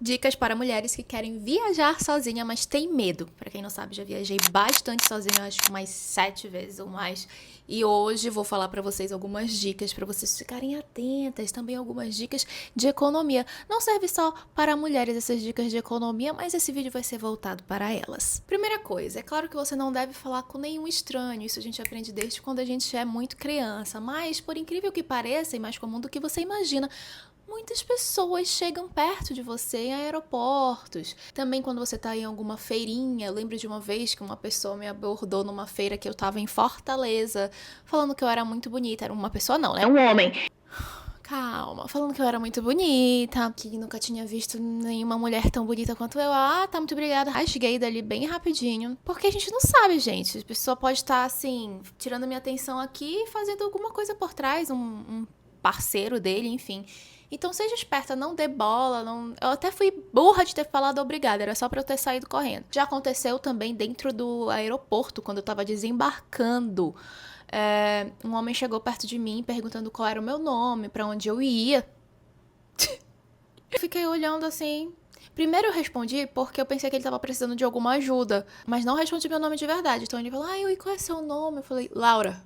Dicas para mulheres que querem viajar sozinha, mas tem medo. Para quem não sabe, já viajei bastante sozinha, acho que mais 7 vezes ou mais. E hoje vou falar para vocês algumas dicas para vocês ficarem atentas, também algumas dicas de economia. Não serve só para mulheres essas dicas de economia, mas esse vídeo vai ser voltado para elas. Primeira coisa, é claro que você não deve falar com nenhum estranho, isso a gente aprende desde quando a gente é muito criança, mas por incrível que pareça, é mais comum do que você imagina. Muitas pessoas chegam perto de você em aeroportos. Também quando você tá em alguma feirinha. Eu lembro de uma vez que uma pessoa me abordou numa feira que eu tava em Fortaleza, falando que eu era muito bonita. Era uma pessoa não, né? Um homem. Calma, falando que eu era muito bonita, que nunca tinha visto nenhuma mulher tão bonita quanto eu. Ah, tá, muito obrigada. Rasguei dali bem rapidinho. Porque a gente não sabe, gente. A pessoa pode estar, assim, tirando minha atenção aqui e fazendo alguma coisa por trás, um parceiro dele, enfim. Então seja esperta, não dê bola, não... Eu até fui burra de ter falado obrigada, era só pra eu ter saído correndo. Já aconteceu também dentro do aeroporto, quando eu tava desembarcando. Um homem chegou perto de mim perguntando qual era o meu nome, pra onde eu ia. Eu fiquei olhando assim. Primeiro eu respondi porque eu pensei que ele tava precisando de alguma ajuda, mas não respondi meu nome de verdade. Então ele falou, e qual é seu nome? Eu falei, Laura.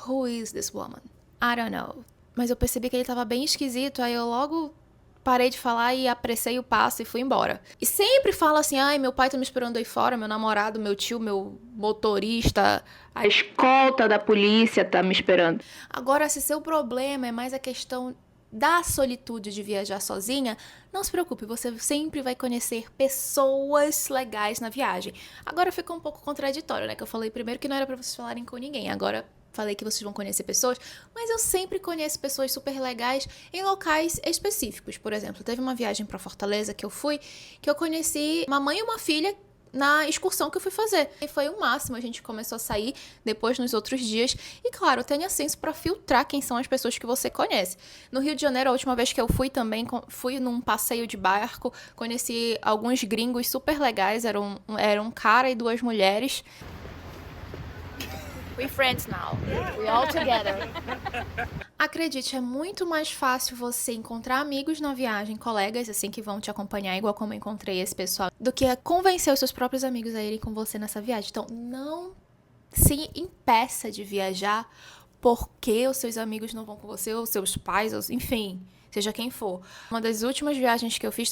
Who is this woman? I don't know. Mas eu percebi que ele tava bem esquisito, aí eu logo parei de falar e apressei o passo e fui embora. E sempre fala assim, meu pai tá me esperando aí fora, meu namorado, meu tio, meu motorista, a escolta da polícia tá me esperando. Agora, se seu problema é mais a questão da solitude de viajar sozinha, não se preocupe, você sempre vai conhecer pessoas legais na viagem. Agora ficou um pouco contraditório, né? Que eu falei primeiro que não era pra vocês falarem com ninguém, agora falei que vocês vão conhecer pessoas, mas eu sempre conheço pessoas super legais em locais específicos. Por exemplo, teve uma viagem pra Fortaleza que eu fui, que eu conheci uma mãe e uma filha na excursão que eu fui fazer. E foi o máximo, a gente começou a sair depois nos outros dias. E claro, tenha senso pra filtrar quem são as pessoas que você conhece. No Rio de Janeiro, a última vez que eu fui também, fui num passeio de barco, conheci alguns gringos super legais, era um cara e 2 mulheres. We friends now. We all together. Acredite, é muito mais fácil você encontrar amigos na viagem, colegas assim que vão te acompanhar, igual como eu encontrei esse pessoal, do que convencer os seus próprios amigos a irem com você nessa viagem. Então, não se impeça de viajar porque os seus amigos não vão com você, ou seus pais, ou, enfim, seja quem for. Uma das últimas viagens que eu fiz,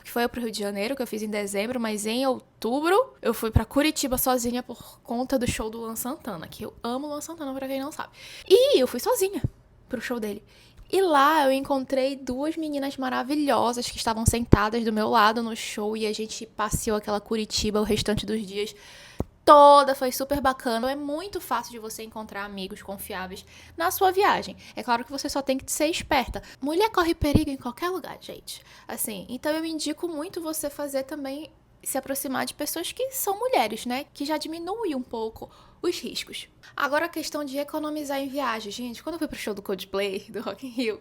que foi pro Rio de Janeiro, que eu fiz em dezembro, mas em outubro eu fui pra Curitiba sozinha por conta do show do Luan Santana, que eu amo o Luan Santana, pra quem não sabe. E eu fui sozinha pro show dele. E lá eu encontrei 2 meninas maravilhosas que estavam sentadas do meu lado no show e a gente passeou aquela Curitiba o restante dos dias toda, foi super bacana. É muito fácil de você encontrar amigos confiáveis na sua viagem. É claro que você só tem que ser esperta. Mulher corre perigo em qualquer lugar, gente. Assim, então eu indico muito você fazer também, se aproximar de pessoas que são mulheres, né? Que já diminui um pouco os riscos. Agora a questão de economizar em viagem. Gente, quando eu fui pro show do Coldplay, do Rock in Rio,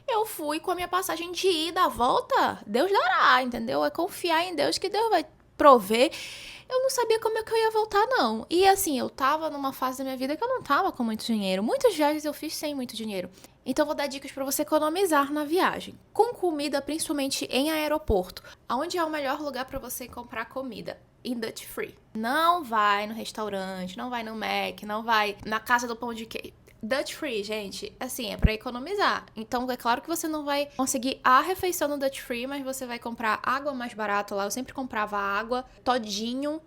eu fui com a minha passagem de ida, a volta, Deus dará, entendeu? É confiar em Deus que Deus vai prover. Eu não sabia como é que eu ia voltar, não. E assim, eu tava numa fase da minha vida que eu não tava com muito dinheiro. Muitas viagens eu fiz sem muito dinheiro. Então vou dar dicas pra você economizar na viagem. Com comida, principalmente em aeroporto. Aonde é o melhor lugar pra você comprar comida? Em Duty Free. Não vai no restaurante, não vai no Mac, não vai na casa do pão de queijo. Dutch Free, gente, assim, é pra economizar. Então, é claro que você não vai conseguir a refeição no Dutch Free, mas você vai comprar água mais barata lá. Eu sempre comprava água, todinho,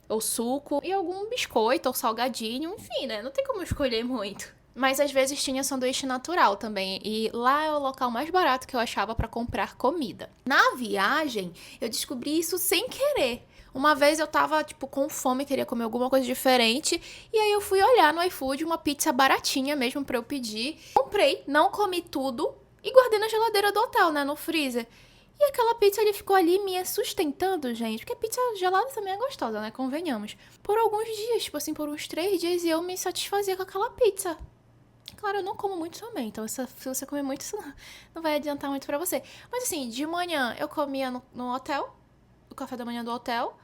ou suco, e algum biscoito ou salgadinho, enfim, né? Não tem como escolher muito. Mas às vezes tinha sanduíche natural também, e lá é o local mais barato que eu achava pra comprar comida. Na viagem, eu descobri isso sem querer. Uma vez eu tava, com fome, queria comer alguma coisa diferente, e aí eu fui olhar no iFood uma pizza baratinha mesmo pra eu pedir. Comprei, não comi tudo e guardei na geladeira do hotel, né, no freezer. E aquela pizza, ele ficou ali me sustentando, gente, porque pizza gelada também é gostosa, né, convenhamos. Por alguns dias, por uns 3 dias, e eu me satisfazia com aquela pizza. Claro, eu não como muito também, então se você comer muito, isso não vai adiantar muito pra você. Mas assim, de manhã eu comia no hotel, o café da manhã do hotel.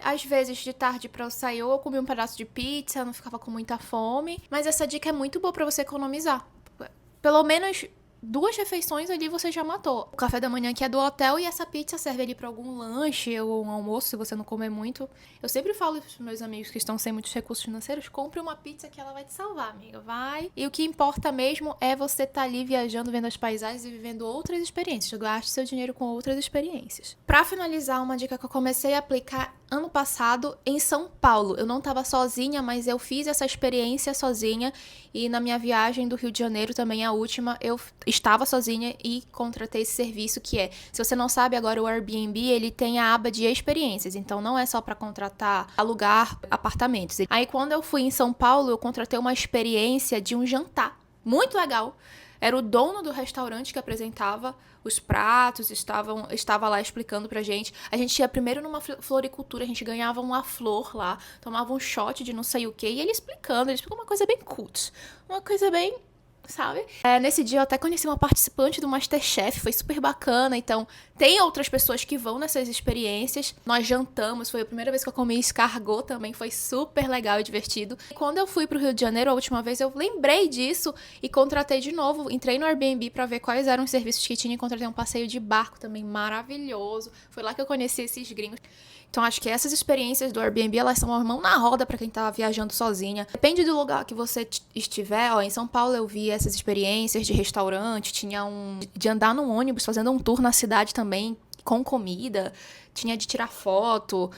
Às vezes, de tarde pra eu sair, ou eu comia um pedaço de pizza, eu não ficava com muita fome. Mas essa dica é muito boa pra você economizar. Pelo menos 2 refeições ali você já matou. O café da manhã que é do hotel e essa pizza serve ali pra algum lanche ou um almoço, se você não comer muito. Eu sempre falo pros meus amigos que estão sem muitos recursos financeiros, compre uma pizza que ela vai te salvar, amiga. Vai. E o que importa mesmo é você estar ali viajando, vendo as paisagens e vivendo outras experiências. Gaste seu dinheiro com outras experiências. Pra finalizar, uma dica que eu comecei a aplicar ano passado em São Paulo. Eu não tava sozinha, mas eu fiz essa experiência sozinha. E na minha viagem do Rio de Janeiro, também a última, eu estava sozinha e contratei esse serviço que é, se você não sabe, agora o Airbnb, ele tem a aba de experiências, então não é só para contratar, alugar apartamentos. Aí quando eu fui em São Paulo, eu contratei uma experiência de um jantar, muito legal. Era o dono do restaurante que apresentava os pratos, estava lá explicando pra gente. A gente ia primeiro numa floricultura, a gente ganhava uma flor lá, tomava um shot de não sei o que, e ele explicou uma coisa bem cult, uma coisa bem, sabe? Nesse dia eu até conheci uma participante do MasterChef, foi super bacana, então tem outras pessoas que vão nessas experiências. Nós jantamos, foi a primeira vez que eu comi escargot também, foi super legal e divertido. E quando eu fui pro Rio de Janeiro a última vez, eu lembrei disso e contratei de novo, entrei no Airbnb pra ver quais eram os serviços que tinha e contratei um passeio de barco também maravilhoso. Foi lá que eu conheci esses gringos. Então, acho que essas experiências do Airbnb, elas são uma mão na roda pra quem tá viajando sozinha. Depende do lugar que você estiver. Em São Paulo eu vi essas experiências de restaurante, tinha de andar num ônibus, fazendo um tour na cidade também, com comida, tinha de tirar foto.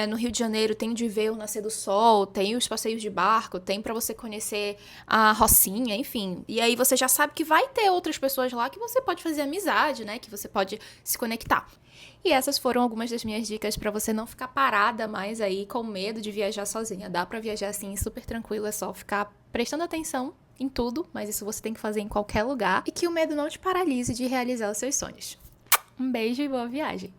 No Rio de Janeiro tem de ver o nascer do sol, tem os passeios de barco, tem pra você conhecer a Rocinha, enfim. E aí você já sabe que vai ter outras pessoas lá que você pode fazer amizade, né? Que você pode se conectar. E essas foram algumas das minhas dicas pra você não ficar parada mais aí com medo de viajar sozinha. Dá pra viajar assim super tranquilo, é só ficar prestando atenção em tudo, mas isso você tem que fazer em qualquer lugar e que o medo não te paralise de realizar os seus sonhos. Um beijo e boa viagem!